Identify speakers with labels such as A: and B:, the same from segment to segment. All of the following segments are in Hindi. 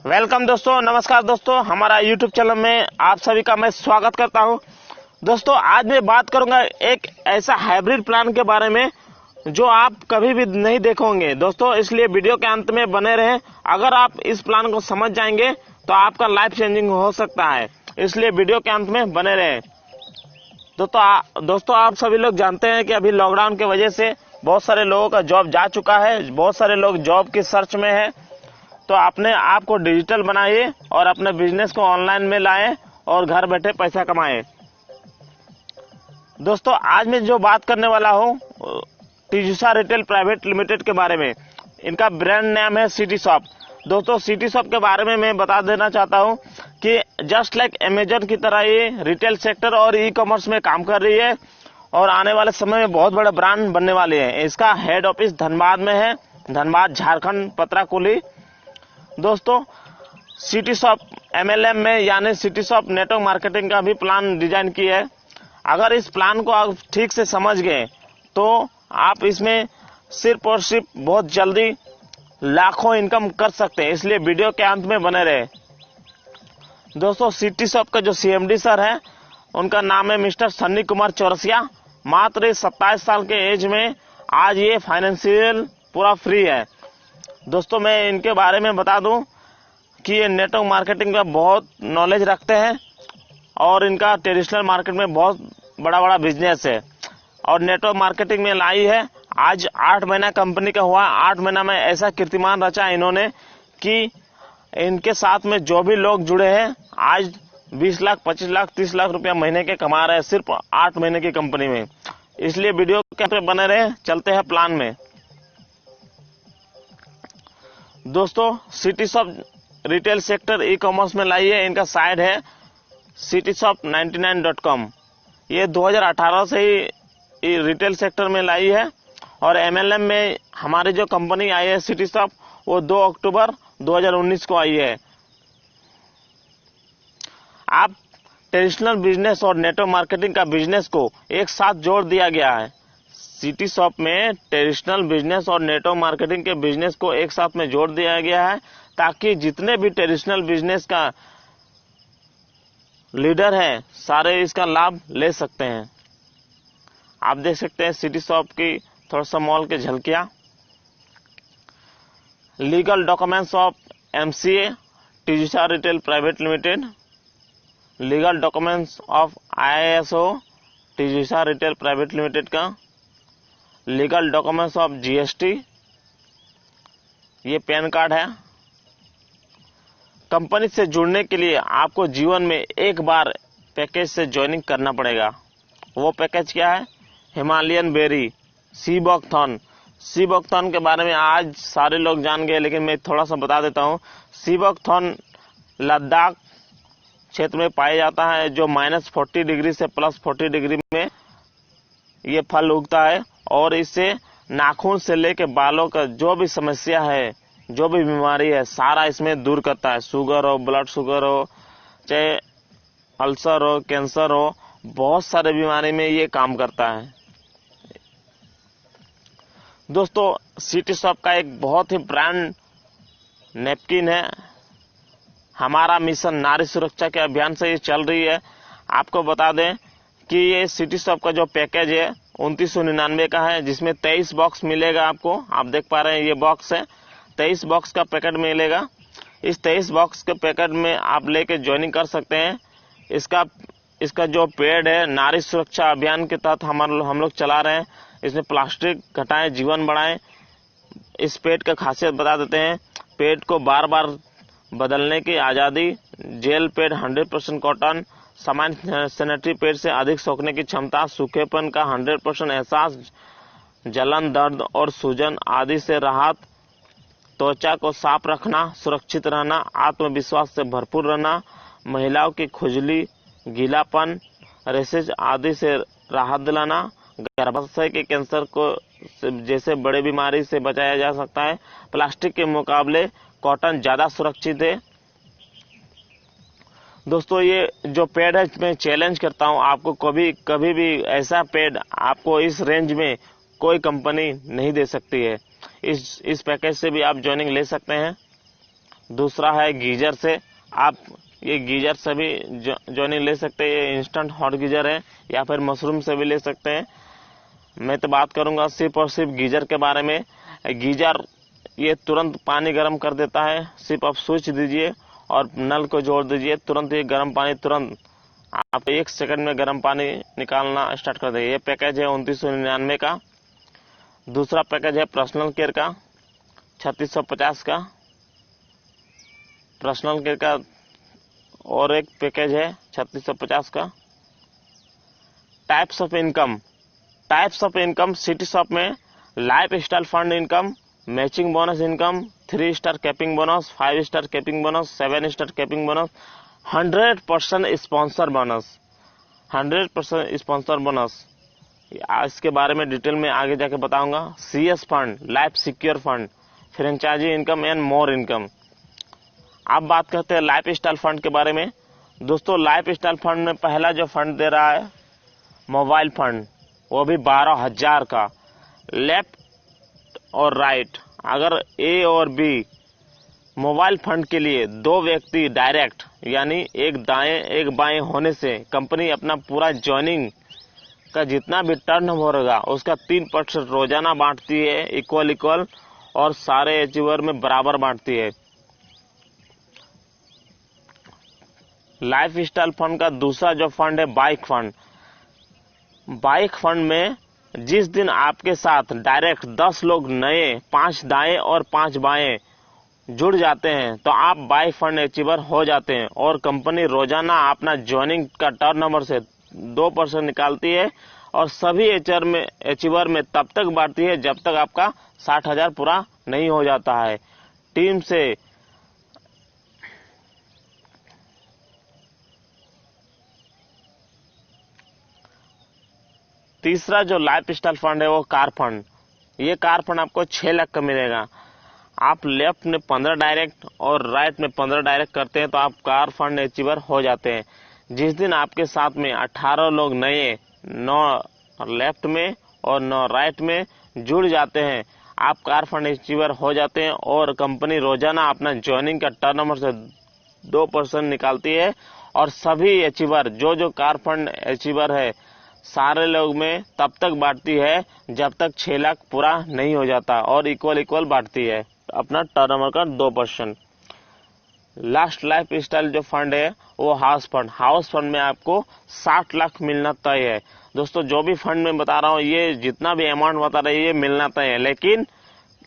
A: वेलकम दोस्तों, नमस्कार दोस्तों, हमारा YouTube चैनल में आप सभी का मैं स्वागत करता हूं। दोस्तों आज मैं बात करूंगा एक ऐसा हाइब्रिड प्लान के बारे में जो आप कभी भी नहीं देखोगे दोस्तों, इसलिए वीडियो के अंत में बने रहें। अगर आप इस प्लान को समझ जाएंगे तो आपका लाइफ चेंजिंग हो सकता है, इसलिए वीडियो के अंत में बने रहें। दोस्तों आप सभी लोग जानते हैं कि अभी लॉकडाउन की वजह से बहुत सारे लोगों का जॉब जा चुका है, बहुत सारे लोग जॉब की सर्च में है। तो अपने आप को डिजिटल बनाइए और अपने बिजनेस को ऑनलाइन में लाएं और घर बैठे पैसा कमाएं। दोस्तों आज मैं जो बात करने वाला हूँ टीजूसा रिटेल प्राइवेट लिमिटेड के बारे में। इनका ब्रांड नेम है सिटी शॉप। दोस्तों सिटी शॉप के बारे में मैं बता देना चाहता हूँ कि जस्ट लाइक अमेजन की तरह ये रिटेल सेक्टर और ई कॉमर्स में काम कर रही है और आने वाले समय में बहुत बड़ा ब्रांड बनने वाली है। इसका हेड ऑफिस धनबाद में है, धनबाद झारखंड पतराकुली। दोस्तों सिटी शॉप MLM में यानी सिटी शॉप नेटवर्क मार्केटिंग का भी प्लान डिजाइन की है। अगर इस प्लान को आप ठीक से समझ गए तो आप इसमें सिर्फ और सिर्फ बहुत जल्दी लाखों इनकम कर सकते हैं, इसलिए वीडियो के अंत में बने रहे। दोस्तों सिटी शॉप का जो CMD सर है उनका नाम है मिस्टर सन्नी कुमार चौरसिया। मात्र 27 साल के एज में आज ये फाइनेंशियल पूरा फ्री है। दोस्तों मैं इनके बारे में बता दूं कि ये नेटवर्क मार्केटिंग का बहुत नॉलेज रखते हैं और इनका ट्रेडिशनल मार्केट में बहुत बड़ा बिजनेस है और नेटवर्क मार्केटिंग में लाई है। आज 8 महीना कंपनी का हुआ। 8 महीना में ऐसा कीर्तिमान रचा इन्होंने कि इनके साथ में जो भी लोग जुड़े हैं आज 20 लाख 25 लाख 30 लाख रुपया महीने के कमा रहे हैं सिर्फ 8 महीने की कंपनी में। इसलिए वीडियो के बने रहे। चलते हैं प्लान में। दोस्तों city shop retail sector e commerce में लाई है। इनका साइट है cityshop99.com। ये 2018 से ही रिटेल सेक्टर में लाई है और MLM में हमारी जो कंपनी आई है सिटी शॉप वो 2 अक्टूबर 2019 को आई है। आप ट्रेडिशनल बिजनेस और नेटवर्क मार्केटिंग का बिजनेस को एक साथ जोड़ दिया गया है। सिटी शॉप में ट्रेडिशनल बिजनेस और नेटवर्क मार्केटिंग के बिजनेस को एक साथ में जोड़ दिया गया है ताकि जितने भी ट्रेडिशनल बिजनेस का लीडर है सारे इसका लाभ ले सकते हैं। आप देख सकते हैं सिटी शॉप की थोड़ा सा मॉल के झलकियां। लीगल डॉक्यूमेंट्स ऑफ MCA टीजूसा retail private limited, legal documents of IISO टीजूसा रिटेल प्राइवेट लिमिटेड का, लीगल डॉक्यूमेंट्स ऑफ GST, ये पैन कार्ड है। कंपनी से जुड़ने के लिए आपको जीवन में एक बार पैकेज से ज्वाइनिंग करना पड़ेगा। वो पैकेज क्या है? Himalayan berry, सीबॉक्थॉन। सीबॉक्थॉन के बारे में आज सारे लोग जान गए, लेकिन मैं थोड़ा सा बता देता हूँ। सीबॉक्थॉन लद्दाख क्षेत्र में पाया जाता है जो -40 डिग्री से +40 डिग्री में ये फल उगता है और इससे नाखून से लेके बालों का जो भी समस्या है, जो भी बीमारी है, सारा इसमें दूर करता है। शुगर हो, ब्लड शुगर हो, चाहे अल्सर हो, कैंसर हो, बहुत सारे बीमारी में ये काम करता है। दोस्तों सिटी शॉप का एक बहुत ही ब्रांड नैपकिन है। हमारा मिशन नारी सुरक्षा के अभियान से ये चल रही है। आपको बता दें कि ये सिटी शॉप का जो पैकेज है 2999 का है, जिसमें 23 बॉक्स मिलेगा आपको। आप देख पा रहे हैं ये बॉक्स है, 23 बॉक्स का पैकेट मिलेगा। इस 23 बॉक्स के पैकेट में आप लेके ज्वाइनिंग कर सकते हैं। इसका जो पेड है नारी सुरक्षा अभियान के तहत हम लोग चला रहे हैं। इसमें प्लास्टिक घटाएं जीवन बढ़ाएं। इस पेड का खासियत बता देते हैं। पेड को बार बार बदलने की आजादी, जेल पेड 100% कॉटन, सामान्य सैनिटरी पेड से अधिक सोखने की क्षमता, सूखेपन का 100% एहसास, जलन, दर्द और सूजन आदि से राहत, त्वचा को साफ रखना, सुरक्षित रहना, आत्मविश्वास से भरपूर रहना, महिलाओं की खुजली, गीलापन, रेशेज आदि से राहत दिलाना, गर्भाशय के कैंसर को जैसे बड़े बीमारी से बचाया जा सकता है। प्लास्टिक के मुकाबले कॉटन ज्यादा सुरक्षित है। दोस्तों ये जो पेड है मैं चैलेंज करता हूं आपको, कभी भी ऐसा पेड आपको इस रेंज में कोई कंपनी नहीं दे सकती है। इस पैकेज से भी आप ज्वाइनिंग ले सकते हैं। दूसरा है गीजर से, आप ये गीजर से भी ज्वाइनिंग ले सकते हैं। ये इंस्टेंट हॉट गीजर है, या फिर मशरूम से भी ले सकते हैं। मैं तो बात करूंगा सिर्फ और सिर्फ गीजर के बारे में। गीजर ये तुरंत पानी गर्म कर देता है, सिर्फ आप स्विच दीजिए और नल को जोड़ दीजिए, तुरंत ये गर्म पानी तुरंत आप 1 सेकंड में गर्म पानी निकालना स्टार्ट कर देंगे। ये पैकेज है 2999 का। दूसरा पैकेज है पर्सनल केयर का 3650 का। पर्सनल केयर का और एक पैकेज है 3650 का। Types of income city shop में lifestyle fund income, matching bonus income, 3 star capping bonus, 5 star capping bonus, 7 star capping bonus, 100% sponsor bonus, 100% sponsor bonus. इसके बारे में डिटेल में आगे जाके बताऊंगा। CS fund, life secure fund, franchise income and more income. अब बात करते हैं लाइफ स्टाइल फंड के बारे में। दोस्तों, लाइफ स्टाइल फंड में पहला जो फंड दे रहा है मोबाइल फंड, वो भी 12,000 का। लेफ्ट और राइट, अगर A और B मोबाइल फंड के लिए 2 व्यक्ति डायरेक्ट यानी एक दाएं एक बाएं होने से कंपनी अपना पूरा ज्वाइनिंग का जितना भी टर्नओवर होगा उसका 3% रोजाना बांटती है, इक्वल और सारे अचीवर में बराबर बांटती है। लाइफ स्टाइल फंड का दूसरा जो फंड है बाइक फंड। बाइक फंड में जिस दिन आपके साथ डायरेक्ट 10 लोग नए, 5 दाएं और 5 बाएं जुड़ जाते हैं तो आप बाइक फंड अचीवर हो जाते हैं, और कंपनी रोजाना अपना ज्वाइनिंग का टर्नओवर से 2% निकालती है और सभी अचीवर में तब तक बांटती है जब तक आपका 60,000 पूरा नहीं हो जाता है। टीम से तीसरा जो लाइफ स्टाइल फंड है वो कार फंड। ये कार फंड आपको 6 लाख का मिलेगा। आप लेफ्ट में 15 डायरेक्ट और राइट में 15 डायरेक्ट करते हैं तो आप कार फंड अचीवर हो जाते हैं। जिस दिन आपके साथ में 18 लोग नए, 9 लेफ्ट में और 9 राइट में जुड़ जाते हैं, आप कार फंड अचीवर हो जाते हैं और कंपनी रोजाना अपना ज्वाइनिंग का टर्नओवर से 2% निकालती है और सभी अचीवर जो कार फंड अचीवर है सारे लोग में तब तक बांटती है जब तक 6 लाख पूरा नहीं हो जाता और इक्वल बांटती है अपना टर्नओवर का 2%। लास्ट लाइफ स्टाइल जो फंड है वो हाउस फंड में आपको 60 लाख मिलना तय है। दोस्तों, जो भी फंड में बता रहा हूँ ये जितना भी अमाउंट बता रहा है ये मिलना तय है, लेकिन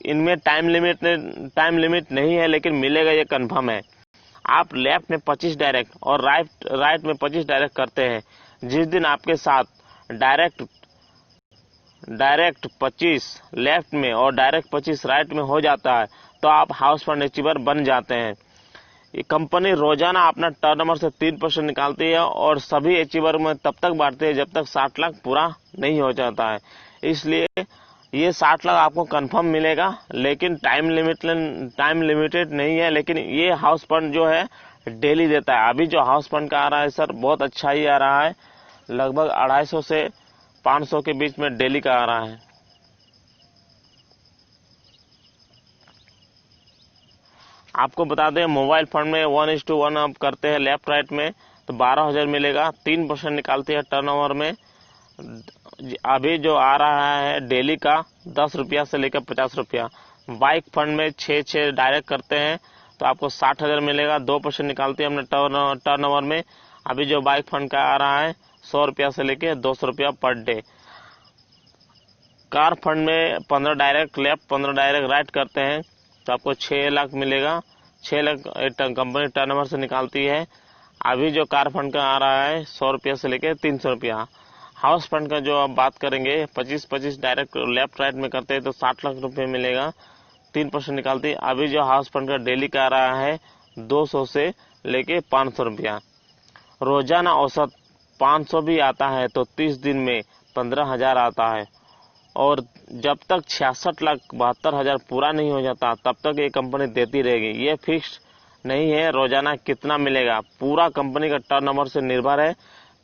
A: इनमें टाइम लिमिट नहीं है, लेकिन मिलेगा ये कंफर्म है। आप लेफ्ट में 25 डायरेक्ट और राइट में 25 डायरेक्ट करते हैं। जिस दिन आपके साथ डायरेक्ट 25 लेफ्ट में और डायरेक्ट 25 राइट में हो जाता है तो आप हाउस फंड अचीवर बन जाते हैं। ये कंपनी रोजाना अपना टर्नओवर से 3% निकालती है और सभी अचीवर में तब तक बांटती है जब तक 60 लाख पूरा नहीं हो जाता है। इसलिए ये 60 लाख आपको कंफर्म मिलेगा, लेकिन टाइम लिमिटेड नहीं है। लेकिन ये हाउस फंड जो है डेली देता है। अभी जो हाउस फंड का आ रहा है सर बहुत अच्छा ही आ रहा है, लगभग 250 से 500 के बीच में डेली का आ रहा है। आपको बता दें मोबाइल फंड में 1:1 आप करते हैं लेफ्ट राइट में तो 12,000 मिलेगा, 3% निकालते हैं टर्नओवर में। अभी जो आ रहा है डेली का 10 रुपया से लेकर 50 रुपया। बाइक फंड में 6 डायरेक्ट करते हैं तो आपको 60,000 मिलेगा, 2% निकालते हैं अपने टर्नओवर में। अभी जो बाइक फंड का आ रहा है 100 रुपया से लेके 200 रुपया पर डे। कार फंड में 15 डायरेक्ट लेफ्ट 15 डायरेक्ट राइट करते हैं तो आपको 6 लाख मिलेगा। 6 लाख कंपनी टर्नओवर से निकालती है। अभी जो कार फंड का आ रहा है 100 रुपया से लेके 300 रुपया। हाउस फंड का जो आप बात करेंगे 25 डायरेक्ट लेफ्ट राइट में करते हैं तो 60 लाख रुपए मिलेगा, 3% निकालती है। अभी जो हाउस फंड का डेली का आ रहा है 200 से लेके 500 रुपया। रोजाना औसत 500 भी आता है तो 30 दिन में 15,000 आता है, और जब तक 66,72,000 पूरा नहीं हो जाता तब तक ये कंपनी देती रहेगी। ये फिक्स नहीं है रोजाना कितना मिलेगा, पूरा कंपनी का टर्नओवर से निर्भर है।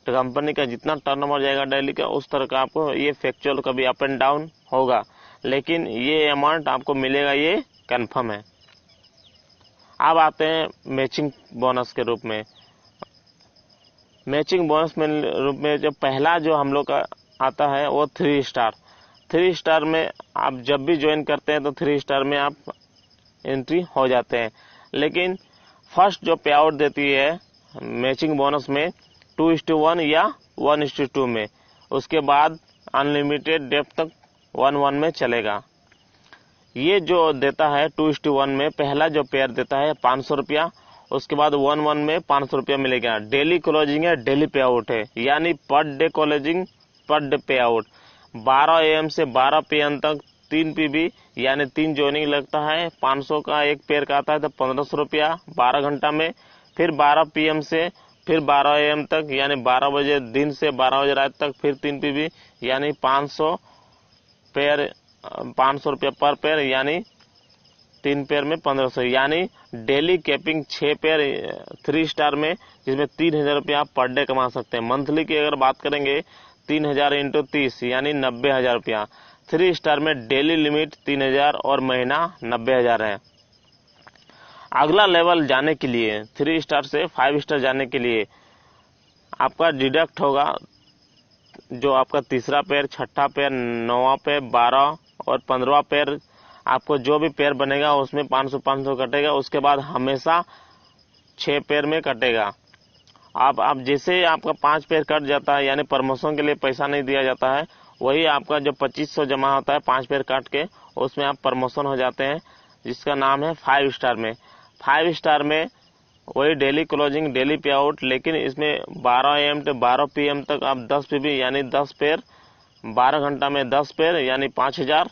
A: तो कंपनी का जितना टर्नओवर जाएगा डेली का उस तरह का आपको ये फैक्चुअल कभी अप एंड डाउन होगा, लेकिन ये अमाउंट आपको मिलेगा, ये कंफर्म है। अब आते हैं मैचिंग बोनस के रूप में। मैचिंग बोनस में रूप में जो पहला जो हम लोग का आता है वो 3 स्टार। 3 स्टार में आप जब भी ज्वाइन करते हैं तो 3 स्टार में आप एंट्री हो जाते हैं। लेकिन फर्स्ट जो पे आउट देती है मैचिंग बोनस में 2:1 या 1:2 में, उसके बाद अनलिमिटेड डेप्थ तक 1:1 में चलेगा। ये जो देता है 2:1 में पहला जो पेयर देता है 500 रुपया, उसके बाद 1:1 में 500 रुपया मिलेगा। डेली क्लोजिंग है, डेली पे आउट है, यानी per day closing per day पे आउट। 12 AM से 12 PM तक 3 PB यानी 3 ज्वाइनिंग लगता है। 500 का एक पेयर का आता है तो 1500 रुपया 12 घंटा में। फिर 12 PM से फिर 12 AM तक यानी 12 बजे दिन से 12 बजे रात तक फिर 3 PB यानी 500 पेयर 500 रुपया पर पेयर, यानी 3 पेयर में 1500, यानी डेली कैपिंग 6 पेयर 3 स्टार में, जिसमें 3000 रुपया आप पर डे कमा सकते हैं। मंथली की अगर बात करेंगे 3000 × 30 यानी 90,000 रुपया। 3 स्टार में डेली लिमिट 3000 और महीना 90,000 है। अगला लेवल जाने के लिए 3 स्टार से 5 स्टार जाने के लिए आपका डिडक्ट होगा जो आपका तीसरा पेयर, छठा पेयर, 9वां पेयर, 12 और 15वां पेयर, आपको जो भी पेयर बनेगा उसमें 500 कटेगा। उसके बाद हमेशा 6 पेयर में कटेगा। आप जैसे आपका 5 पेयर कट जाता है यानी प्रमोशन के लिए पैसा नहीं दिया जाता है, वही आपका जो 2500 जमा होता है 5 पेयर काट के, उसमें आप प्रमोशन हो जाते हैं, जिसका नाम है 5 स्टार में। 5 स्टार में वही डेली क्लोजिंग डेली पे आउट, लेकिन इसमें 12 AM से 12 PM तक आप 10 PB यानी 10 पेयर, 12 घंटा में 10 पेयर यानी 5000,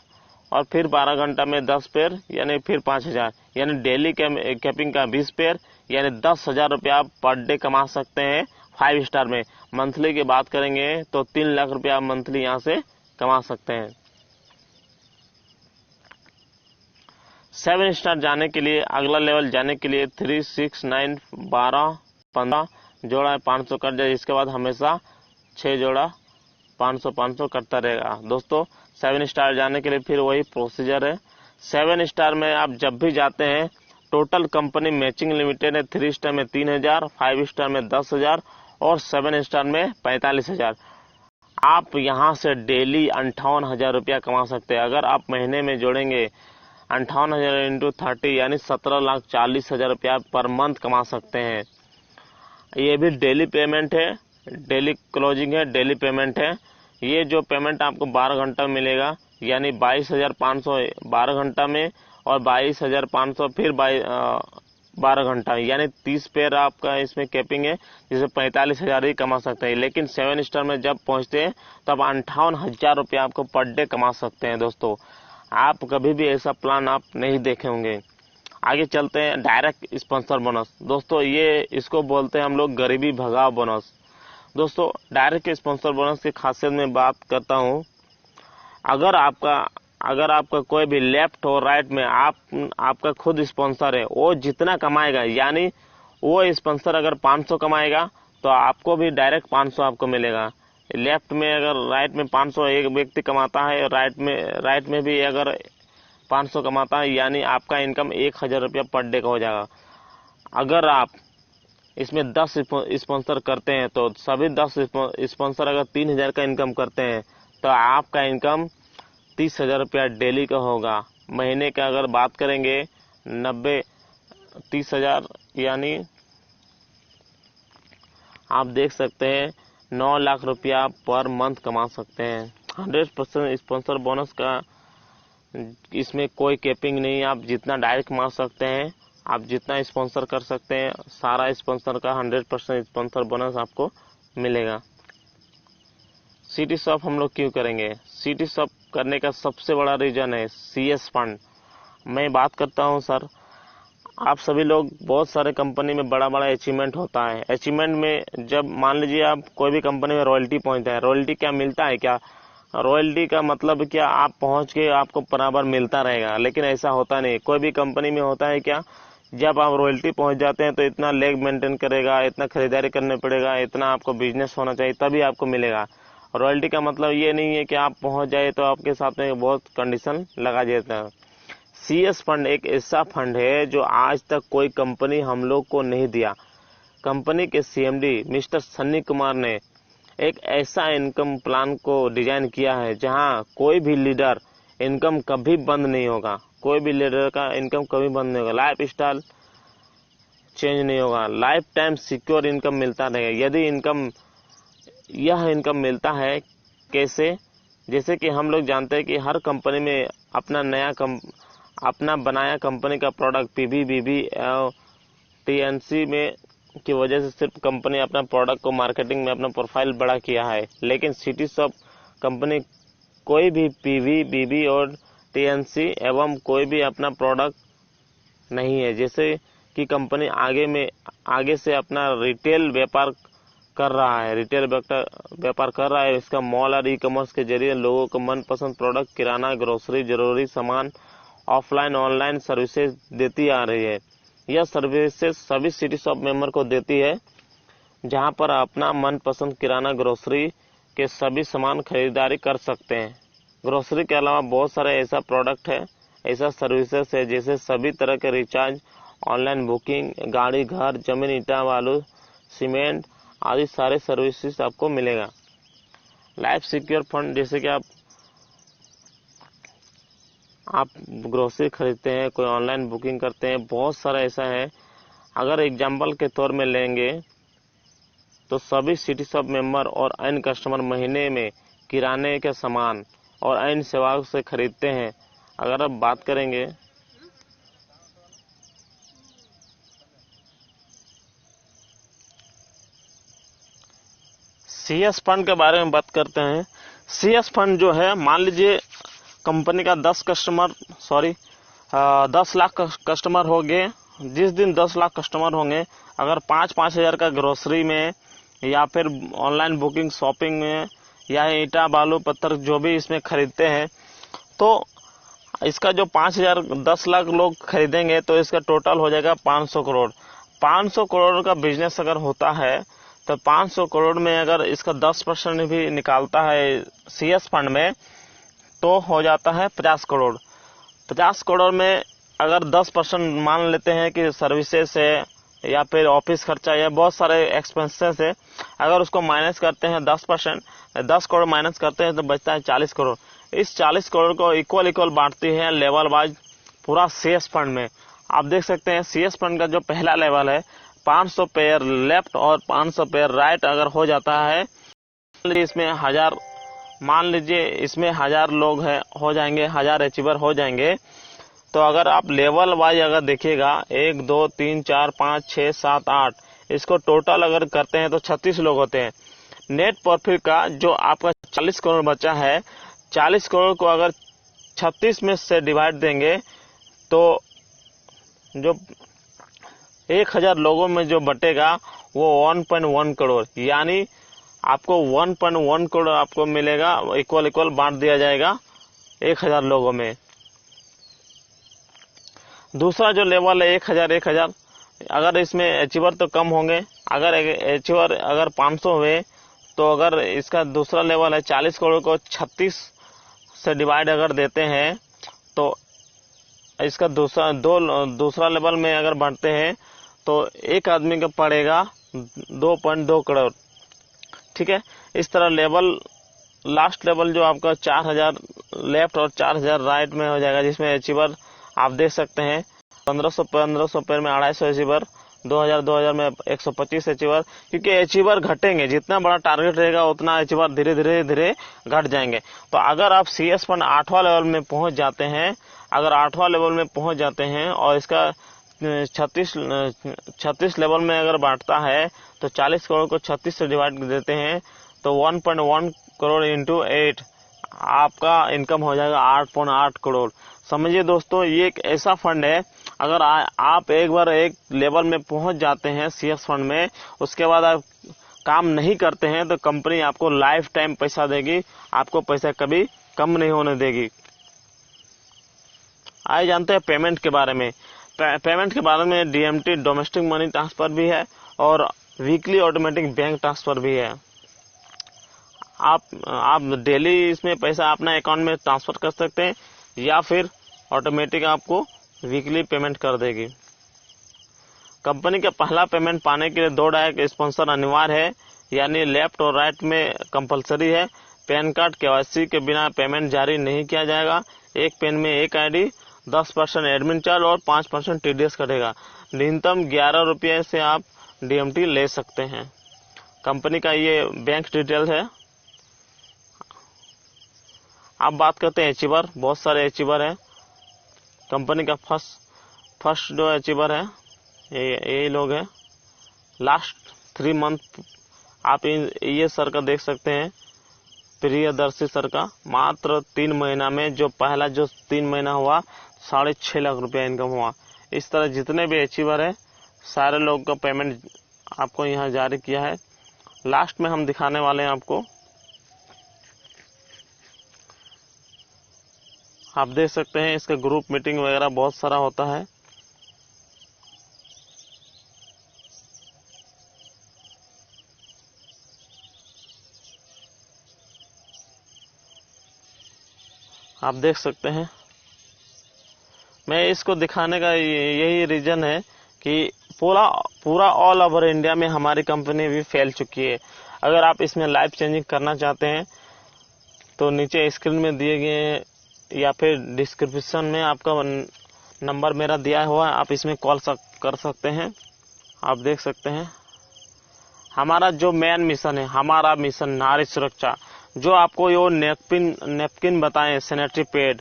A: और फिर 12 घंटा में 10 पेयर यानी फिर 5000, यानी डेली कैपिंग का 20 पेयर यानी 10,000 रुपया आप पर डे कमा सकते हैं 5 स्टार में। मंथली की बात करेंगे तो 3 लाख रुपया आप मंथली यहाँ से कमा सकते हैं। 7 स्टार जाने के लिए, अगला लेवल जाने के लिए 3, 6, 9, 12, 15 जोड़ा 500 कट जाए, इसके बाद हमेशा 6 जोड़ा 500 कटता रहेगा। दोस्तों 7 स्टार जाने के लिए फिर वही प्रोसीजर है। 7 स्टार में आप जब भी जाते हैं टोटल कंपनी मैचिंग लिमिटेड है। 3 स्टार में 3000, 5 स्टार में 10,000 और 7 स्टार में 45,000। आप यहाँ से डेली 58,000 रुपया कमा सकते हैं। अगर आप महीने में जोड़ेंगे 58,000 × 30 यानी 17,40,000 रुपया पर मंथ कमा सकते हैं। ये भी डेली पेमेंट है, डेली क्लोजिंग है, डेली पेमेंट है। ये जो पेमेंट आपको 12 घंटा मिलेगा यानी 22,500 12 घंटा में और 22,500 फिर 12 घंटा, यानी 30 पेयर आपका इसमें कैपिंग है, जिसमें 45,000 ही कमा सकते हैं। लेकिन 7 स्टार में जब पहुंचते हैं तब 58,000 रुपया आपको पर डे कमा सकते हैं। दोस्तों आप कभी भी ऐसा प्लान आप नहीं देखे होंगे। आगे चलते हैं डायरेक्ट स्पॉन्सर बोनस। दोस्तों ये इसको बोलते हैं हम लोग गरीबी भगाओ बोनस। दोस्तों डायरेक्ट स्पॉन्सर बोनस की खासियत में बात करता हूं। अगर आपका कोई भी लेफ्ट और राइट में आपका खुद स्पॉन्सर है, वो जितना कमाएगा, यानी वो स्पॉन्सर अगर 500 कमाएगा तो आपको भी डायरेक्ट 500 आपको मिलेगा। लेफ्ट में अगर राइट में 500 एक व्यक्ति कमाता है, राइट में भी अगर 500 कमाता है, यानी आपका इनकम 1000 रुपया पर डे का हो जाएगा। अगर आप इसमें 10 स्पॉन्सर करते हैं तो सभी 10 स्पॉन्सर अगर 3000 का इनकम करते हैं तो आपका इनकम 30,000 रुपया डेली का होगा। महीने का अगर बात करेंगे 30,000 यानी आप देख सकते हैं 9 लाख रुपया पर मंथ कमा सकते हैं। 100% स्पॉन्सर बोनस का इसमें कोई कैपिंग नहीं, आप जितना डायरेक्ट कमा सकते हैं, आप जितना स्पॉन्सर कर सकते हैं, सारा स्पॉन्सर का 100% स्पॉन्सर बोनस आपको मिलेगा। सिटी शॉप हम लोग क्यों करेंगे? सिटी शॉप करने का सबसे बड़ा रीजन है CS फंड। मैं बात करता हूं सर, आप सभी लोग बहुत सारे कंपनी में बड़ा अचीवमेंट होता है। अचीवमेंट में जब मान लीजिए आप कोई भी कंपनी में रॉयल्टी पहुंचता है, रॉयल्टी क्या मिलता है क्या? रॉयल्टी का मतलब क्या, आप पहुंच के आपको बराबर मिलता रहेगा, लेकिन ऐसा होता नहीं। कोई भी कंपनी में होता है क्या, जब आप रॉयल्टी पहुंच जाते हैं तो इतना लेग मेंटेन करेगा, इतना खरीदारी करने पड़ेगा, इतना आपको बिजनेस होना चाहिए तभी आपको मिलेगा। रॉयल्टी का मतलब ये नहीं है कि आप पहुंच जाए तो आपके साथ में बहुत कंडीशन लगा देता है। CS फंड एक ऐसा फंड है जो आज तक कोई कंपनी हम लोग को नहीं दिया। कंपनी के CMD मिस्टर सन्नी कुमार ने एक ऐसा इनकम प्लान को डिजाइन किया है जहां कोई भी लीडर इनकम कभी बंद नहीं होगा, कोई भी लीडर का इनकम कभी बंद नहीं होगा, लाइफ स्टाइल चेंज नहीं होगा, लाइफ टाइम सिक्योर इनकम मिलता रहेगा। यदि यह इनकम मिलता है कैसे, जैसे कि हम लोग जानते हैं कि हर कंपनी में अपना बनाया कंपनी का प्रोडक्ट PBBB और TNC में की वजह से सिर्फ कंपनी अपना प्रोडक्ट को मार्केटिंग में अपना प्रोफाइल बड़ा किया है, लेकिन सिटी शॉप कंपनी कोई भी PBBB और TNC एवं कोई भी अपना प्रोडक्ट नहीं है। जैसे कि कंपनी आगे से अपना रिटेल व्यापार कर रहा है, इसका मॉल और ई-कॉमर्स के जरिए लोगों को मनपसंद प्रोडक्ट, किराना, ग्रोसरी, जरूरी सामान ऑफलाइन ऑनलाइन सर्विसेज देती आ रही है। यह सर्विसेज सभी सिटी शॉप मेंबर को देती है, जहां पर अपना मनपसंद किराना, ग्रोसरी के सभी सामान खरीदारी कर सकते हैं। ग्रोसरी के अलावा बहुत सारे ऐसा प्रोडक्ट है, ऐसा सर्विसेज है, जैसे सभी तरह के रिचार्ज, ऑनलाइन बुकिंग, गाड़ी, घर, जमीन, ईंटा, बालू, सीमेंट आदि सारे सर्विसेज आपको मिलेगा। लाइफ सिक्योर फंड, जैसे कि आप ग्रोसरी खरीदते हैं, कोई ऑनलाइन बुकिंग करते हैं, बहुत सारा ऐसा है। अगर एग्जाम्पल के तौर में लेंगे तो सभी सिटी शॉप मेंबर और अन्य कस्टमर महीने में किराने के सामान और अन्य सेवाओं से खरीदते हैं। अगर आप बात करेंगे CS फंड के बारे में बात करते हैं। CS फंड जो है, मान लीजिए कंपनी का 10 लाख कस्टमर हो गए। जिस दिन 10 लाख कस्टमर होंगे, अगर 5-5 हजार का ग्रोसरी में या फिर ऑनलाइन बुकिंग, शॉपिंग में या ईंटा, बालू, पत्थर जो भी इसमें खरीदते हैं, तो इसका जो 10 लाख लोग खरीदेंगे तो इसका टोटल हो जाएगा 500 करोड़। 500 करोड़ का बिजनेस अगर होता है तो 500 करोड़ में अगर इसका 10% भी निकालता है CS फंड में तो हो जाता है 50 करोड़। 50 करोड़ में अगर 10% मान लेते हैं कि सर्विसेज है या फिर ऑफिस खर्चा या बहुत सारे एक्सपेंसेस है, अगर उसको माइनस करते हैं 10%, 10 करोड़ माइनस करते हैं तो बचता है 40 करोड़। इस 40 करोड़ को इक्वल बांटती है लेवल वाइज पूरा CS फंड में। आप देख सकते हैं CS फंड का जो पहला लेवल है, 500 पेयर लेफ्ट और 500 पेयर राइट अगर हो जाता है, मान लीजिए इसमें 1000 लोग हो जाएंगे, 1000 अचीवर हो जाएंगे, तो अगर आप लेवल वाइज अगर देखिएगा 1 2 3 4 5 6 7 8, इसको टोटल अगर करते हैं तो 36 लोग होते हैं। नेट प्रॉफिट का जो आपका 40 करोड़ बचा है, 40 करोड़ को अगर 36 में से डिवाइड देंगे तो जो 1000 लोगों में जो बटेगा वो 1.1 करोड़, यानी आपको 1.1 करोड़ आपको मिलेगा, इक्वल बांट दिया जाएगा 1000 लोगों में। दूसरा जो लेवल है 1000, अगर इसमें अचीवर तो कम होंगे, अगर अचीवर अगर 500 हुए तो अगर इसका दूसरा लेवल है 40 करोड़ को 36 से डिवाइड अगर देते हैं तो इसका दूसरा लेवल में अगर बांटते हैं तो एक आदमी का पड़ेगा 2.2 करोड़। ठीक है, इस तरह लास्ट लेवल जो आपका 4000 लेफ्ट और 4000 राइट में हो जाएगा, जिसमें अचीवर आप देख सकते हैं 1500 पेयर में 250 अचीवर, 2000 में 125 अचीवर, क्योंकि अचीवर घटेंगे, जितना बड़ा टारगेट रहेगा उतना अचीवर धीरे धीरे घट जाएंगे। तो अगर आप CS फंड 8वां लेवल में पहुंच जाते हैं, अगर 8वां लेवल में पहुंच जाते हैं और इसका 36 लेवल में अगर बांटता है तो 40 करोड़ को 36 से डिवाइड देते हैं तो 1.1 करोड़ इंटू 8 आपका इनकम हो जाएगा 8.8 करोड़। समझिए दोस्तों, ये एक ऐसा फंड है, अगर आप एक बार एक लेवल में पहुंच जाते हैं CS फंड में, उसके बाद आप काम नहीं करते हैं तो कंपनी आपको लाइफ टाइम पैसा देगी, आपको पैसा कभी कम नहीं होने देगी। आइए जानते हैं पेमेंट के बारे में। पेमेंट के बारे में DMT डोमेस्टिक मनी ट्रांसफर भी है और वीकली ऑटोमेटिक बैंक ट्रांसफर भी है। आप डेली इसमें पैसा अपना अकाउंट में ट्रांसफर कर सकते हैं या फिर ऑटोमेटिक आपको वीकली पेमेंट कर देगी। कंपनी का पहला पेमेंट पाने के लिए 2 डायरेक्ट स्पॉन्सर अनिवार्य है, यानी लेफ्ट और राइट में कंपलसरी है। पैन कार्ड KYC के बिना पेमेंट जारी नहीं किया जाएगा। एक पेन में एक ID, 10% एडमिन चार्ज और 5% TDS कटेगा। न्यूनतम 11 रुपये से आप DMT ले सकते हैं। कंपनी का ये बैंक डिटेल है। आप बात करते हैं अचीवर, बहुत सारे अचीवर है। कंपनी का फर्स्ट जो अचीवर है ये लोग हैं। लास्ट 3 मंथ आप ये सर का देख सकते हैं, प्रियदर्शी सर का मात्र 3 महीना में जो पहला जो 3 महीना हुआ 6.5 लाख रुपया इनकम हुआ। इस तरह जितने भी अचीवर है सारे लोग का पेमेंट आपको यहाँ जारी किया है। लास्ट में हम दिखाने वाले हैं आपको, आप देख सकते हैं इसका ग्रुप मीटिंग वगैरह बहुत सारा होता है। आप देख सकते हैं, मैं इसको दिखाने का यही रीजन है कि पूरा ऑल ओवर इंडिया में हमारी कंपनी भी फैल चुकी है। अगर आप इसमें लाइव चेंजिंग करना चाहते हैं तो नीचे स्क्रीन में दिए गए या फिर डिस्क्रिप्शन में आपका नंबर मेरा दिया हुआ है, आप इसमें कॉल कर सकते हैं। आप देख सकते हैं हमारा जो मेन मिशन है, हमारा मिशन नारी सुरक्षा, जो आपको ये नेपकिन बताएं, सैनिटरी पैड,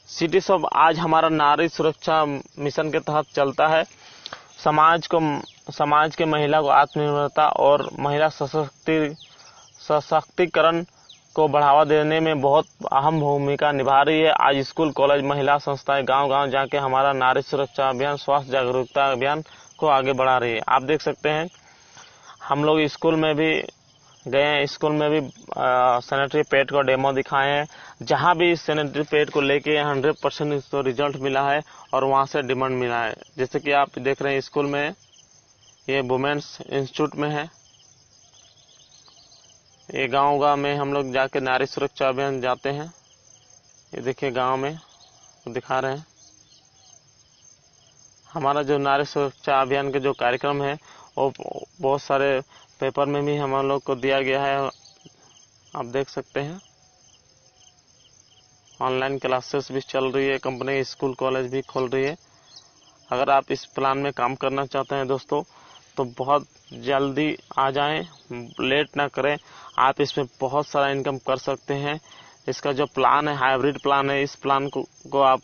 A: सिटी शॉप आज हमारा नारी सुरक्षा मिशन के तहत चलता है। समाज के महिला को आत्मनिर्भरता और महिला सशक्तिकरण को बढ़ावा देने में बहुत अहम भूमिका निभा रही है। आज स्कूल, कॉलेज, महिला संस्थाएं गांव-गांव जाके हमारा नारी सुरक्षा अभियान, स्वास्थ्य जागरूकता अभियान को आगे बढ़ा रही है। आप देख सकते हैं हम लोग स्कूल में भी गए हैं, स्कूल में भी सैनिटरी पैड को डेमो दिखाए हैं। जहां भी इस सैनिटरी पैड को लेके 100% इसको रिजल्ट मिला है और वहां से डिमांड मिला है। जैसे कि आप देख रहे हैं स्कूल में, ये वुमेन्स इंस्टीट्यूट में है। ये गांव में हम लोग जाके नारी सुरक्षा अभियान जाते हैं। ये देखिए गांव में दिखा रहे हैं हमारा जो नारी सुरक्षा अभियान के जो कार्यक्रम है वो बहुत सारे पेपर में भी हम लोग को दिया गया है। आप देख सकते हैं ऑनलाइन क्लासेस भी चल रही है, कंपनी स्कूल कॉलेज भी खोल रही है। अगर आप इस प्लान में काम करना चाहते हैं दोस्तों तो बहुत जल्दी आ जाएं, लेट ना करें। आप इसमें बहुत सारा इनकम कर सकते हैं। इसका जो प्लान है हाइब्रिड प्लान है, इस प्लान को आप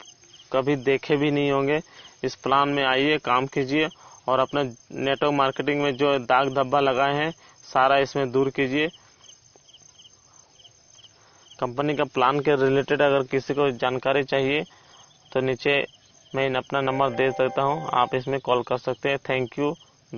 A: कभी देखे भी नहीं होंगे। इस प्लान में आइए, काम कीजिए और अपने नेटवर्क मार्केटिंग में जो दाग धब्बा लगाए हैं सारा इसमें दूर कीजिए। कंपनी का प्लान के रिलेटेड अगर किसी को जानकारी चाहिए तो नीचे मैं अपना नंबर दे देता हूं, आप इसमें कॉल कर सकते हैं। Thank you.